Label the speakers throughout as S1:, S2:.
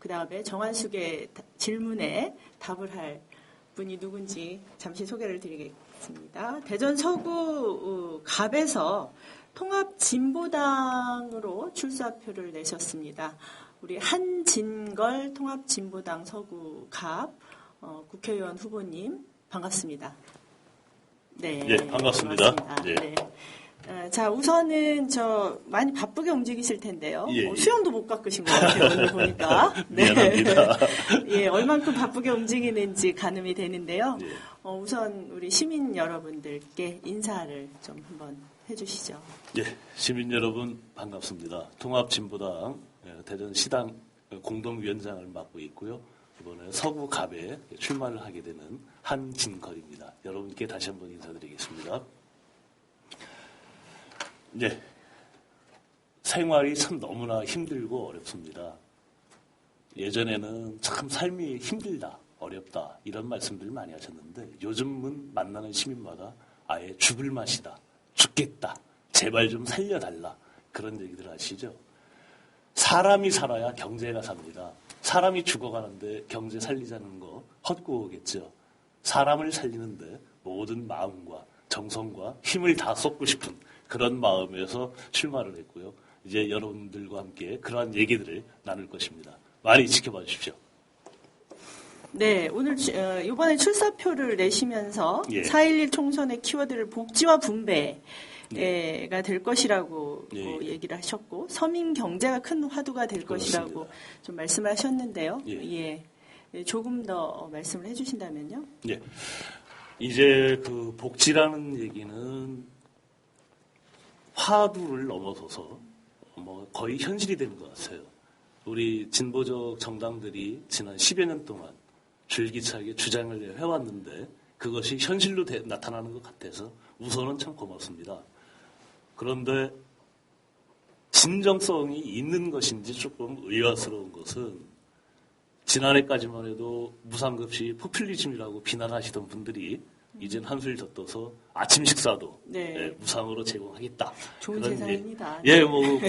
S1: 그 다음에 정한숙의 질문에 답을 할 분이 누군지 잠시 소개를 드리겠습니다. 대전 서구 갑에서 통합진보당으로 출사표를 내셨습니다. 우리 한진걸 통합진보당 서구 갑 국회의원 후보님 반갑습니다. 네,
S2: 예, 반갑습니다.
S1: 네. 네. 자, 우선은 많이 바쁘게 움직이실 텐데요.
S2: 예.
S1: 수염도 못 깎으신 것 같아요, 오늘 보니까. 네.
S2: 미안합니다.
S1: 예, 얼만큼 바쁘게 움직이는지 가늠이 되는데요.
S2: 예.
S1: 우선 우리 시민 여러분들께 인사를 좀 한번 해주시죠.
S2: 예, 시민 여러분 반갑습니다. 통합진보당 대전시당 공동위원장을 맡고 있고요. 이번에 서구갑에 출마를 하게 되는 한진걸입니다. 여러분께 다시 한번 인사드리겠습니다. 네, 생활이 참 너무나 힘들고 어렵습니다. 예전에는 참 삶이 힘들다, 어렵다 이런 말씀들을 많이 하셨는데 요즘은 만나는 시민마다 아예 죽을 맛이다, 죽겠다, 제발 좀 살려달라 그런 얘기들 하시죠. 사람이 살아야 경제가 삽니다. 사람이 죽어가는데 경제 살리자는 거 헛구호겠죠. 사람을 살리는데 모든 마음과 정성과 힘을 다 쏟고 싶은 그런 마음에서 출마를 했고요. 이제 여러분들과 함께 그러한 얘기들을 나눌 것입니다. 많이 지켜봐 주십시오.
S1: 네, 오늘 이번에 출사표를 내시면서
S2: 예.
S1: 4.11 총선의 키워드를 복지와 분배가 될 것이라고 얘기를 하셨고 서민 경제가 큰 화두가 될
S2: 그렇습니다.
S1: 것이라고 좀 말씀을 하셨는데요.
S2: 예.
S1: 예, 조금 더 말씀을 해주신다면요.
S2: 예. 이제 그 복지라는 얘기는 화두를 넘어서서 거의 현실이 된 것 같아요. 우리 진보적 정당들이 지난 10여 년 동안 줄기차게 주장을 해왔는데 그것이 현실로 나타나는 것 같아서 우선은 참 고맙습니다. 그런데 진정성이 있는 것인지 조금 의아스러운 것은 지난해까지만 해도 무상급식 포퓰리즘이라고 비난하시던 분들이 이젠 한술 더 떠서 아침 식사도 무상으로 제공하겠다.
S1: 좋은 세상입니다.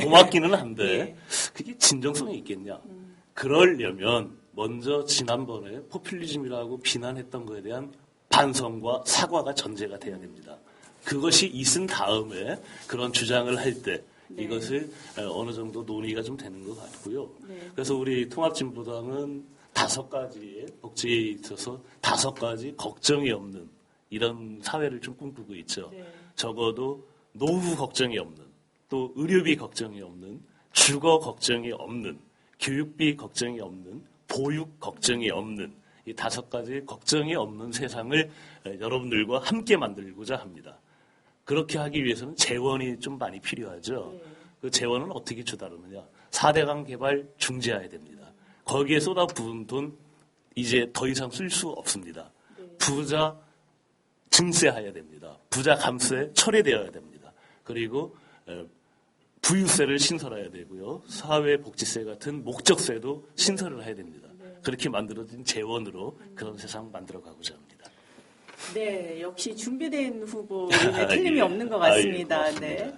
S2: 고맙기는 한데
S1: 예.
S2: 그게 진정성이 있겠냐. 그러려면 먼저 지난번에 포퓰리즘이라고 비난했던 것에 대한 반성과 사과가 전제가 돼야 됩니다. 그것이 있은 다음에 그런 주장을 할 때 이것을 어느 정도 논의가 좀 되는 것 같고요. 그래서 우리 통합진보당은 5가지의 복지에 있어서 5가지 걱정이 없는 이런 사회를 좀 꿈꾸고 있죠. 적어도 노후 걱정이 없는, 또 의료비 걱정이 없는, 주거 걱정이 없는, 교육비 걱정이 없는, 보육 걱정이 없는 이 5가지 걱정이 없는 세상을 여러분들과 함께 만들고자 합니다. 그렇게 하기 위해서는 재원이 좀 많이 필요하죠. 그 재원은 어떻게 주다르느냐. 4대강 개발 중지해야 됩니다. 거기에 쏟아부은 돈 이제 더 이상 쓸 수 없습니다. 부자 증세해야 됩니다. 부자 감세 철회되어야 됩니다. 그리고 부유세를 신설해야 되고요. 사회복지세 같은 목적세도 신설을 해야 됩니다. 그렇게 만들어진 재원으로 그런 세상 만들어가고자 합니다.
S1: 네, 역시 준비된 후보에 틀림이 없는 것 같습니다. 네,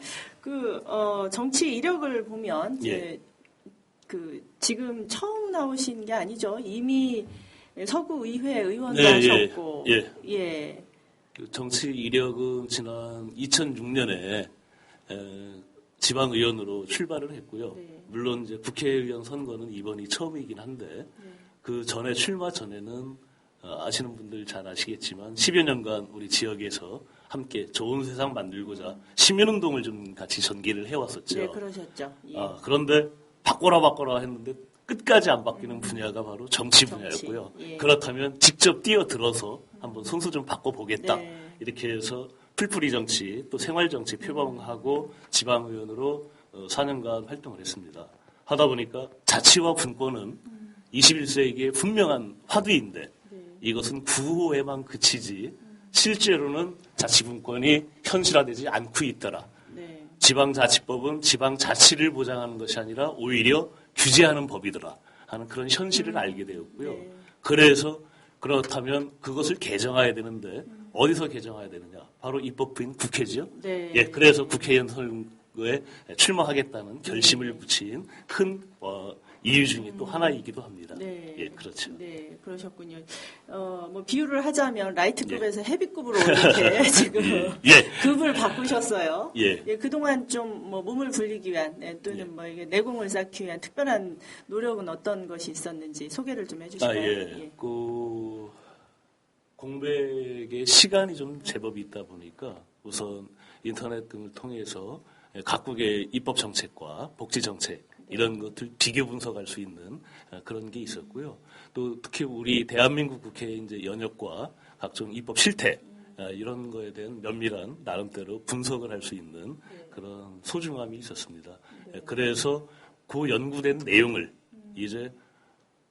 S1: 정치 이력을 보면 지금 처음 나오신 게 아니죠. 이미 서구의회 의원도 하셨고,
S2: 정치 이력은 지난 2006년에 지방의원으로 출발을 했고요. 물론 이제 국회의원 선거는 이번이 처음이긴 한데 그 전에 출마 전에는 아시는 분들 잘 아시겠지만 10여 년간 우리 지역에서 함께 좋은 세상 만들고자 시민운동을 좀 같이 전개를 해왔었죠.
S1: 네, 그러셨죠. 예.
S2: 그런데 바꿔라 했는데 끝까지 안 바뀌는 분야가 바로 정치 분야였고요. 그렇다면 직접 뛰어들어서 한번 손수 좀 바꿔보겠다. 이렇게 해서 풀뿌리 정치 또 생활 정치 표방하고 지방의원으로 4년간 활동을 했습니다. 하다 보니까 자치와 분권은 21세기의 분명한 화두인데 이것은 구호에만 그치지 실제로는 자치분권이 현실화되지 않고 있더라. 지방자치법은 지방자치를 보장하는 것이 아니라 오히려 규제하는 법이더라 하는 그런 현실을 알게 되었고요. 그래서 그렇다면 그것을 개정해야 되는데 어디서 개정해야 되느냐? 바로 입법부인 국회지요. 그래서 국회의원 선거에 출마하겠다는 결심을 붙인 큰 이유 중에 또 하나이기도 합니다.
S1: 네.
S2: 예, 그렇죠.
S1: 네, 그러셨군요. 뭐 비유를 하자면 라이트급에서 헤비급으로 이렇게 지금 급을 바꾸셨어요.
S2: 예.
S1: 그동안 좀 뭐 몸을 불리기 위한 또는 뭐 이게 내공을 쌓기 위한 특별한 노력은 어떤 것이 있었는지 소개를 좀 해주실까요?
S2: 예. 그 공백의 시간이 좀 제법 있다 보니까 우선 인터넷 등을 통해서 각국의 입법 정책과 복지 정책 이런 것들 비교 분석할 수 있는 그런 게 있었고요. 또 특히 우리 대한민국 국회의 이제 연역과 각종 입법 실태 이런 거에 대한 면밀한 나름대로 분석을 할 수 있는 그런 소중함이 있었습니다. 그래서 그 연구된 내용을 이제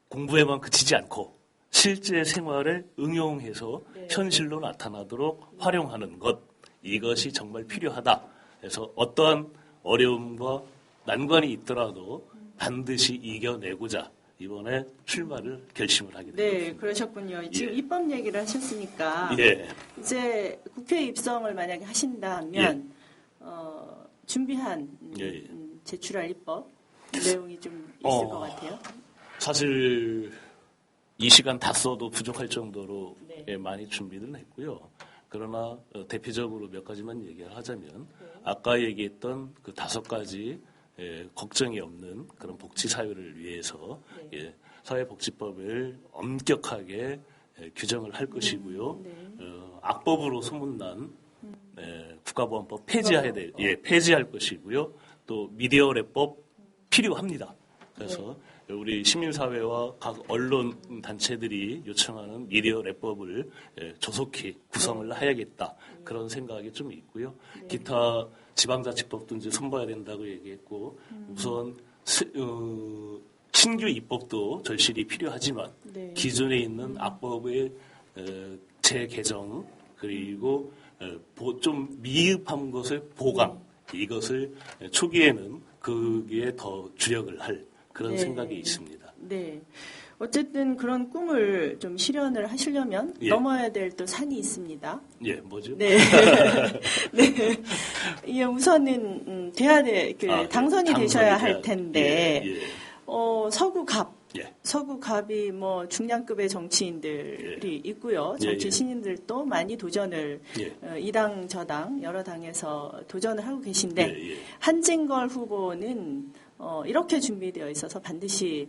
S2: 공부에만 그치지 않고 실제 생활에 응용해서 현실로 나타나도록 활용하는 것 이것이 정말 필요하다. 그래서 어떠한 어려움과 난관이 있더라도 반드시 이겨내고자 이번에 출마를 결심을 하게 됐습니다.
S1: 네, 그러셨군요. 지금 입법 얘기를 하셨으니까
S2: 예.
S1: 이제 국회 입성을 만약에 하신다면 준비한 제출할 입법 내용이 좀 있을 것 같아요.
S2: 사실 이 시간 다 써도 부족할 정도로 많이 준비를 했고요. 그러나 대표적으로 몇 가지만 얘기를 하자면 아까 얘기했던 그 5가지 걱정이 없는 그런 복지 사회를 위해서 사회복지법을 엄격하게 규정을 할 것이고요. 악법으로 소문난 국가보안법 폐지할 것이고요. 또 미디어랩법 필요합니다. 그래서 우리 시민사회와 각 언론 단체들이 요청하는 미디어랩법을 조속히 구성을 해야겠다. 그런 생각이 좀 있고요. 기타 지방자치법도 이제 손봐야 된다고 얘기했고 우선 신규 입법도 절실히 필요하지만 기존에 있는 악법의 재개정 그리고 좀 미흡한 것의 보강 이것을 초기에는 그게 더 주력을 할 그런 생각이 있습니다.
S1: 네. 어쨌든 그런 꿈을 좀 실현을 하시려면 넘어야 될 또 산이 있습니다.
S2: 예, 뭐죠?
S1: 네. 네. 예, 우선은 당선이 되셔야 할 텐데, 서구갑이 뭐 중량급의 정치인들이 있고요. 정치 신인들도 많이 도전을 이 당 저당 여러 당에서 도전을 하고 계신데 한진걸 후보는 이렇게 준비되어 있어서 반드시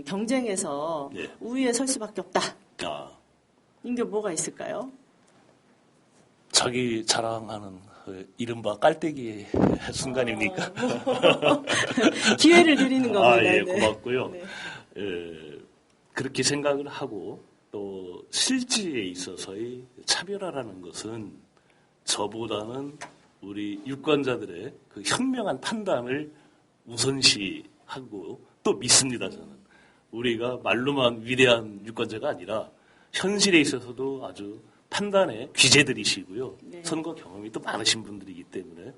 S1: 경쟁에서 우위에 설 수밖에 없다. 이게 뭐가 있을까요?
S2: 자기 자랑하는 이른바 깔때기 순간입니까?
S1: 기회를 드리는 겁니다.
S2: 예, 고맙고요. 그렇게 생각을 하고 또 실지에 있어서의 차별화라는 것은 저보다는 우리 유권자들의 그 현명한 판단을 우선시하고 또 믿습니다. 저는 우리가 말로만 위대한 유권자가 아니라 현실에 있어서도 아주 판단의 귀재들이시고요. 선거 경험이 또 많으신 분들이기 때문에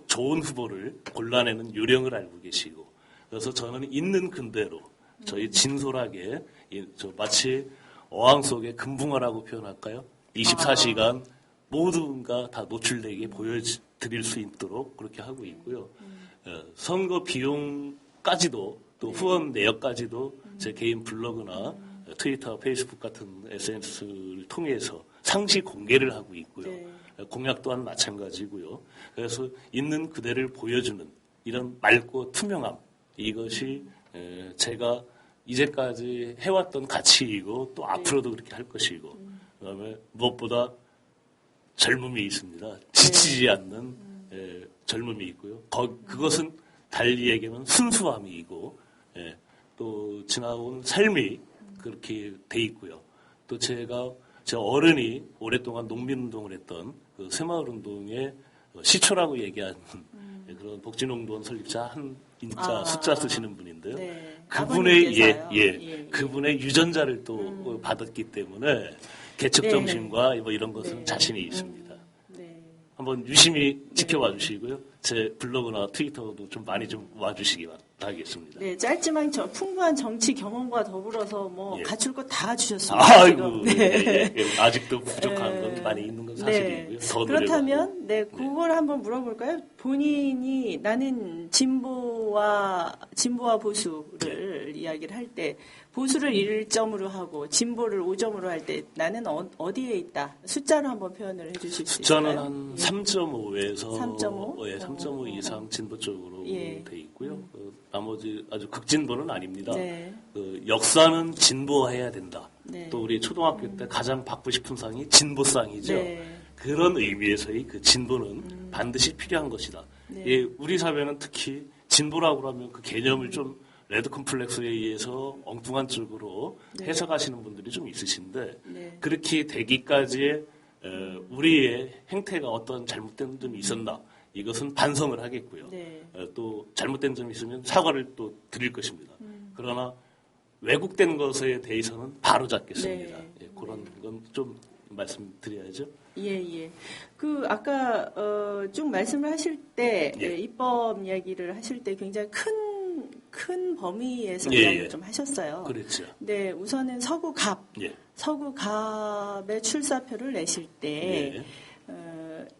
S2: 좋은 후보를 골라내는 요령을 알고 계시고 그래서 저는 있는 근대로 저희 진솔하게 마치 어항 속의 금붕어라고 표현할까요? 24시간 모두가 다 노출되게 보여드릴 수 있도록 그렇게 하고 있고요. 선거 비용까지도 또 후원 내역까지도 제 개인 블로그나 트위터, 페이스북 같은 SNS를 통해서 상시 공개를 하고 있고요. 공약 또한 마찬가지고요. 그래서 있는 그대를 보여주는 이런 맑고 투명함 이것이 제가 이제까지 해왔던 가치이고 또 앞으로도 그렇게 할 것이고 그다음에 무엇보다 젊음이 있습니다. 지치지 않는 젊음이 있고요. 그것은 달리 얘기하면 순수함이고 또 지나온 삶이 그렇게 돼 있고요. 또 제 어른이 오랫동안 농민운동을 했던 그 새마을운동의 시초라고 얘기하는 그런 복지농돈 설립자 한 인자 숫자 쓰시는 분인데요. 그분의 유전자를 또 받았기 때문에 개척 정신과 뭐 이런 것은 자신이 있습니다. 한번 유심히 지켜봐 주시고요. 제 블로그나 트위터도 좀 많이 좀 와주시기 다하겠습니다.
S1: 네, 짧지만 풍부한 정치 경험과 더불어서 뭐
S2: 예.
S1: 갖출 거 다 주셨습니다.
S2: 아이고, 네. 아직도 부족한 건 많이 있는 건 사실이고요.
S1: 네.
S2: 더
S1: 그렇다면 그걸 한번 물어볼까요? 본인이 나는 진보와 보수를 이야기를 할 때 보수를 1점으로 하고 진보를 5점으로 할 때 나는 어디에 있다? 숫자로 한번 표현을 해주실 수 있을까요?
S2: 숫자는 한 3.5에서
S1: 3.5?
S2: 3.5 이상 진보 쪽으로
S1: 예.
S2: 돼 있고요. 나머지 아주 극진보는 아닙니다.
S1: 네.
S2: 역사는 진보해야 된다.
S1: 네.
S2: 또 우리 초등학교 때 가장 받고 싶은 상이 진보상이죠.
S1: 네.
S2: 그런 의미에서의 그 진보는 반드시 필요한 것이다.
S1: 네.
S2: 예, 우리 사회는 특히 진보라고 하면 그 개념을 좀 레드 컴플렉스에 의해서 엉뚱한 쪽으로
S1: 네.
S2: 해석하시는 분들이 좀 있으신데
S1: 네.
S2: 그렇게 되기까지의 우리의 행태가 어떤 잘못된 점이 있었나 이것은 반성을 하겠고요.
S1: 네.
S2: 또 잘못된 점이 있으면 사과를 또 드릴 것입니다. 그러나 왜곡된 것에 대해서는 바로 잡겠습니다.
S1: 네.
S2: 예, 그런 건 좀 말씀드려야죠.
S1: 예. 아까 쭉 말씀을 하실 때
S2: 예.
S1: 입법 이야기를 하실 때 굉장히 큰 범위에서
S2: 예.
S1: 이야기를 좀 하셨어요.
S2: 그렇죠.
S1: 네, 우선은
S2: 예.
S1: 서구갑의 출사표를 내실 때
S2: 예.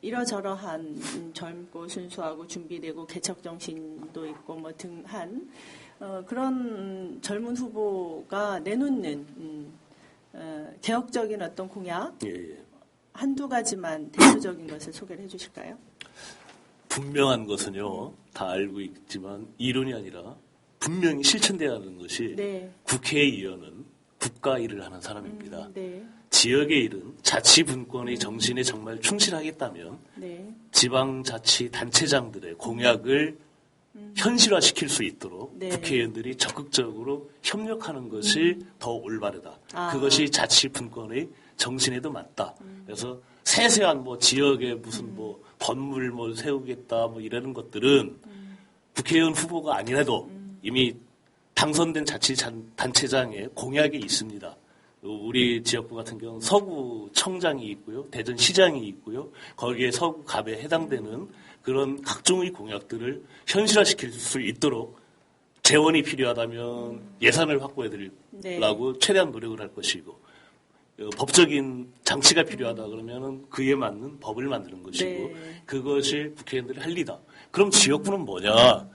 S1: 이러저러한 젊고 순수하고 준비되고 개척 정신도 있고 뭐 등한 그런 젊은 후보가 내놓는 개혁적인 어떤 공약
S2: 예.
S1: 한두 가지만 대표적인 것을 소개를 해주실까요?
S2: 분명한 것은요, 다 알고 있지만 이론이 아니라 분명히 실천돼야 하는 것이
S1: 네.
S2: 국회의원은 국가 일을 하는 사람입니다.
S1: 네.
S2: 지역의 일은 자치분권의 정신에 정말 충실하겠다면
S1: 네.
S2: 지방자치단체장들의 공약을 현실화시킬 수 있도록
S1: 네.
S2: 국회의원들이 적극적으로 협력하는 것이 더 올바르다.
S1: 아.
S2: 그것이 자치분권의 정신에도 맞다. 그래서 세세한 뭐 지역에 무슨 뭐 건물 뭐 세우겠다 뭐 이러는 것들은 국회의원 후보가 아니라도 이미 당선된 자치단체장의 공약이 있습니다. 우리 지역구 같은 경우는 서구청장이 있고요. 대전시장이 있고요. 거기에 서구갑에 해당되는 그런 각종의 공약들을 현실화시킬 수 있도록 재원이 필요하다면 예산을 확보해드리려고 최대한 노력을 할 것이고 법적인 장치가 필요하다 그러면 그에 맞는 법을 만드는 것이고
S1: 네.
S2: 그것이 국회의원들이 할 일이다. 그럼 지역구는 뭐냐?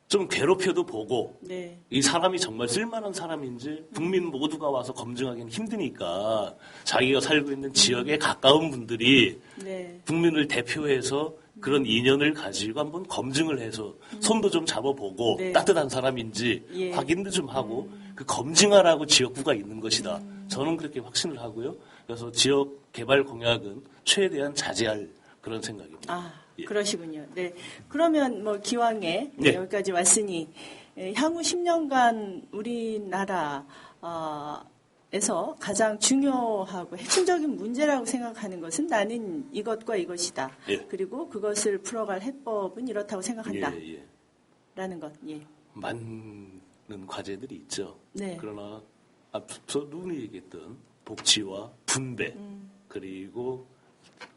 S2: 좀 괴롭혀도 보고
S1: 네.
S2: 이 사람이 정말 쓸만한 사람인지 국민 모두가 와서 검증하기는 힘드니까 자기가 살고 있는 지역에 가까운 분들이
S1: 네.
S2: 국민을 대표해서 그런 인연을 가지고 한번 검증을 해서 손도 좀 잡아보고
S1: 네.
S2: 따뜻한 사람인지
S1: 예.
S2: 확인도 좀 하고 그 검증하라고 지역구가 있는 것이다. 저는 그렇게 확신을 하고요. 그래서 지역 개발 공약은 최대한 자제할 그런 생각입니다. 예.
S1: 그러시군요. 네. 그러면 뭐 기왕에
S2: 네.
S1: 여기까지 왔으니 향후 10년간 우리나라 에서 가장 중요하고 핵심적인 문제라고 생각하는 것은 나는 이것과 이것이다.
S2: 예.
S1: 그리고 그것을 풀어갈 해법은 이렇다고 생각한다.
S2: 예.
S1: 라는 것. 예.
S2: 많은 과제들이 있죠.
S1: 네.
S2: 그러나 앞서 누누이 얘기했던 복지와 분배 그리고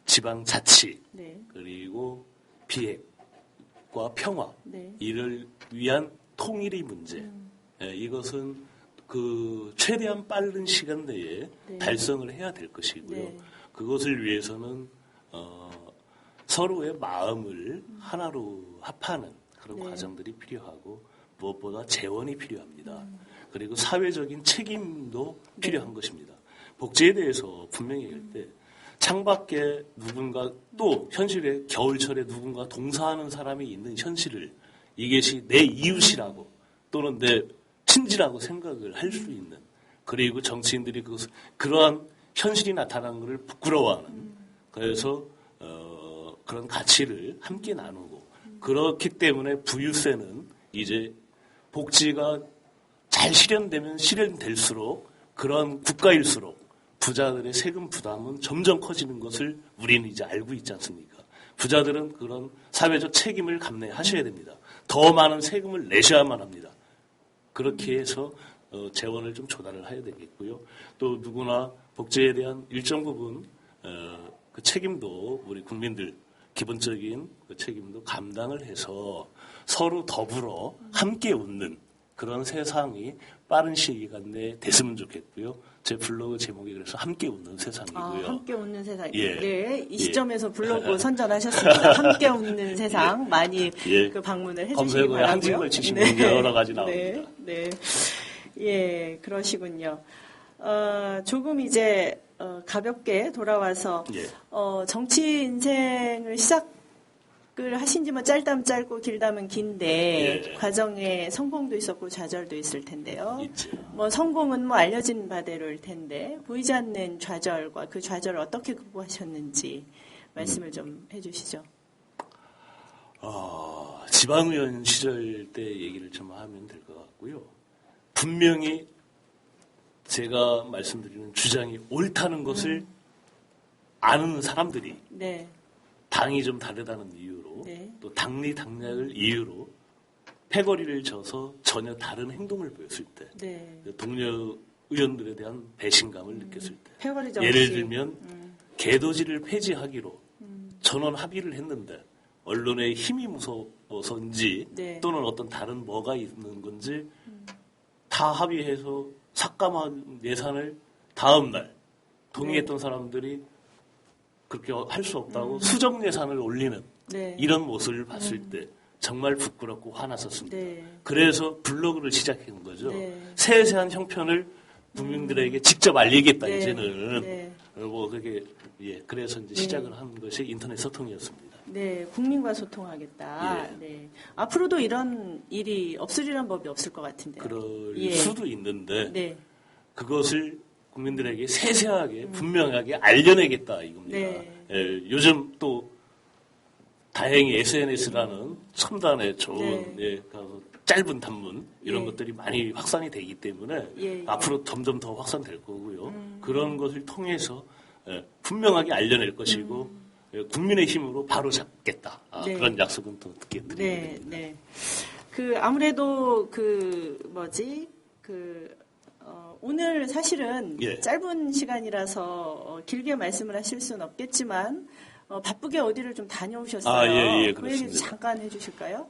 S2: 지방자치
S1: 네.
S2: 그리고 비핵과 평화
S1: 네.
S2: 이를 위한 통일의 문제 이것은 그 최대한 빠른 시간 내에
S1: 네.
S2: 달성을 해야 될 것이고요.
S1: 네.
S2: 그것을 위해서는 서로의 마음을 하나로 합하는 그런
S1: 네.
S2: 과정들이 필요하고 무엇보다 재원이 필요합니다. 그리고 사회적인 책임도 필요한 것입니다. 복지에 대해서 분명히 얘기할 때 창밖에 누군가 또 현실에 겨울철에 누군가 동사하는 사람이 있는 현실을 이것이 내 이웃이라고 또는 내 친지라고 생각을 할 수 있는 그리고 정치인들이 그러한 현실이 나타나는 것을 부끄러워하는 그래서 그런 가치를 함께 나누고 그렇기 때문에 부유세는 이제 복지가 잘 실현되면 실현될수록 그런 국가일수록 부자들의 세금 부담은 점점 커지는 것을 우리는 이제 알고 있지 않습니까? 부자들은 그런 사회적 책임을 감내하셔야 됩니다. 더 많은 세금을 내셔야만 합니다. 그렇게 해서 재원을 좀 조달을 해야 되겠고요. 또 누구나 복지에 대한 일정 부분 그 책임도 우리 국민들 기본적인 그 책임도 감당을 해서 서로 더불어 함께 웃는 그런 세상이 빠른 시간 내에 됐으면 좋겠고요. 제 블로그 제목이 그래서 함께 웃는 세상이고요.
S1: 함께 웃는 세상.
S2: 예.
S1: 네, 이 시점에서 블로그 선전하셨습니다. 함께 웃는 세상 많이 그 방문을 해주시기 바라고요.
S2: 한진걸 치시면 여러 가지 나옵니다.
S1: 네. 예, 그러시군요. 조금 이제 가볍게 돌아와서 정치 인생을 시작을 하신 지만 짧다면 짧고 길다면 긴데 과정에 성공도 있었고 좌절도 있을 텐데요.
S2: 있죠.
S1: 뭐 성공은 뭐 알려진 바대로일 텐데 보이지 않는 좌절과 그 좌절을 어떻게 극복하셨는지 말씀을 좀 해주시죠.
S2: 지방의원 시절 때 얘기를 좀 하면 될 것 같고요. 분명히 제가 말씀드리는 주장이 옳다는 것을 아는 사람들이 당이 좀 다르다는 이유로 또 당리 당략을 이유로 패거리를 져서 전혀 다른 행동을 보였을 때 동료 의원들에 대한 배신감을 느꼈을 때 예를 들면 개도지를 폐지하기로 전원 합의를 했는데 언론의 힘이 무서워서인지 또는 어떤 다른 뭐가 있는 건지 다 합의해서 삭감한 예산을 다음 날 동의했던 사람들이 그렇게 할 수 없다고 수정 예산을 올리는 이런 모습을 봤을 때 정말 부끄럽고 화났었습니다. 그래서 블로그를 시작한 거죠. 세세한 형편을 국민들에게 직접 알리겠다 이제는. 뭐 그게 그래서 이제 시작을 한 것이 인터넷 소통이었습니다.
S1: 네, 국민과 소통하겠다. 앞으로도 이런 일이 없으리란 법이 없을 것 같은데요.
S2: 그럴 수도 있는데 그것을 국민들에게 세세하게 분명하게 알려내겠다 이겁니다. 요즘 또 다행히 SNS라는 첨단의 좋은 짧은 단문 이런 것들이 많이 확산이 되기 때문에 앞으로 점점 더 확산될 거고요. 그런 것을 통해서 분명하게 알려낼 것이고 국민의 힘으로 바로 잡겠다. 그런 약속은 또 듣게 드립니다.
S1: 그 아무래도 오늘 사실은 짧은 시간이라서 길게 말씀을 하실 수는 없겠지만 바쁘게 어디를 좀 다녀오셨어요. 그 얘기 잠깐 해주실까요?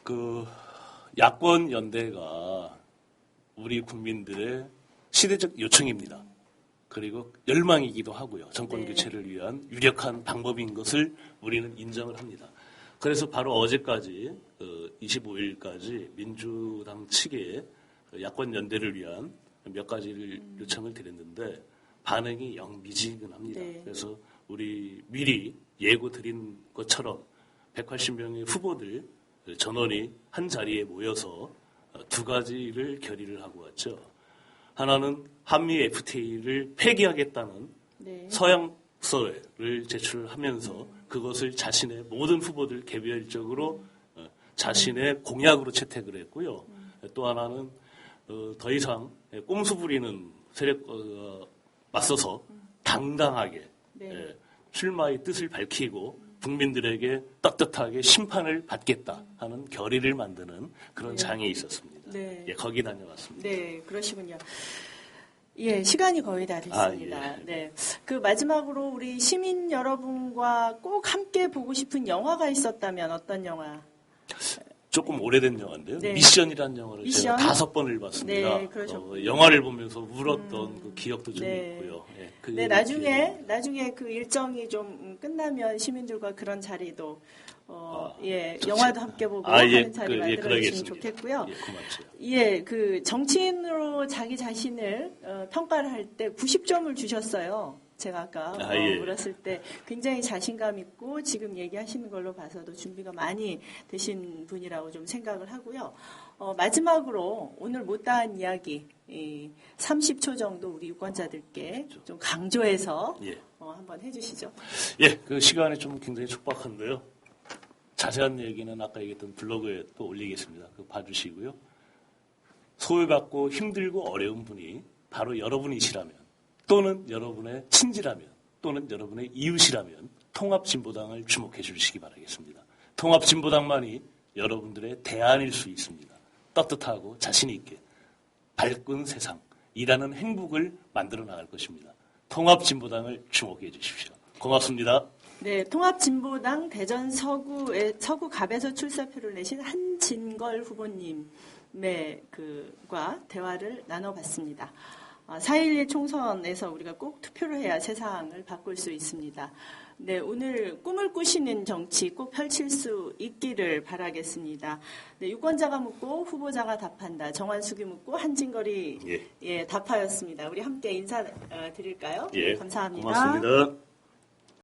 S2: 그 야권 연대가 우리 국민들의 시대적 요청입니다. 그리고 열망이기도 하고요. 정권 교체를 위한 유력한 방법인 것을 우리는 인정을 합니다. 그래서 바로 어제까지 25일까지 민주당 측에 야권 연대를 위한 몇 가지를 요청을 드렸는데 반응이 영 미지근합니다. 그래서 우리 미리 예고 드린 것처럼 180명의 후보들 전원이 한 자리에 모여서 두 가지를 결의를 하고 왔죠. 하나는 한미 FTA를 폐기하겠다는 서약서를 제출하면서 그것을 자신의 모든 후보들 개별적으로 자신의 공약으로 채택을 했고요. 또 하나는 더 이상 꼼수 부리는 세력 맞서서 당당하게 출마의 뜻을 밝히고 국민들에게 떳떳하게 심판을 받겠다 하는 결의를 만드는 그런 장이 있었습니다. 거기 다녀왔습니다.
S1: 그러시군요. 시간이 거의 다 됐습니다. 그 마지막으로 우리 시민 여러분과 꼭 함께 보고 싶은 영화가 있었다면 어떤 영화?
S2: 조금 오래된 영화인데요. 미션이라는 영화를 제가 5번을 봤습니다. 영화를 보면서 울었던 그 기억도 좀 있고요.
S1: 나중에 그 일정이 좀 끝나면 시민들과 그런 자리도 영화도 함께 보고 하는 자리 만들어주시면 좋겠고요.
S2: 고맙죠.
S1: 그 정치인으로 자기 자신을 평가를 할 때 90점을 주셨어요. 제가 아까 물었을 때 굉장히 자신감 있고 지금 얘기하시는 걸로 봐서도 준비가 많이 되신 분이라고 좀 생각을 하고요. 마지막으로 오늘 못다한 이야기 30초 정도 우리 유권자들께 좀 강조해서 한번 해주시죠.
S2: 그 시간이 좀 굉장히 촉박한데요. 자세한 얘기는 아까 얘기했던 블로그에 또 올리겠습니다. 그거 봐주시고요. 소외받고 힘들고 어려운 분이 바로 여러분이시라면 또는 여러분의 친지라면 또는 여러분의 이웃이라면 통합진보당을 주목해 주시기 바라겠습니다. 통합진보당만이 여러분들의 대안일 수 있습니다. 떳떳하고 자신 있게 밝은 세상, 일하는 행복을 만들어 나갈 것입니다. 통합진보당을 주목해 주십시오. 고맙습니다.
S1: 네, 통합진보당 대전 서구갑에서 출사표를 내신 한진걸 후보님의 과 대화를 나눠봤습니다. 4.11 총선에서 우리가 꼭 투표를 해야 세상을 바꿀 수 있습니다. 네, 오늘 꿈을 꾸시는 정치 꼭 펼칠 수 있기를 바라겠습니다. 네, 유권자가 묻고 후보자가 답한다. 정환숙이 묻고 한진걸이 답하였습니다. 우리 함께 인사드릴까요?
S2: 예,
S1: 감사합니다.
S2: 고맙습니다.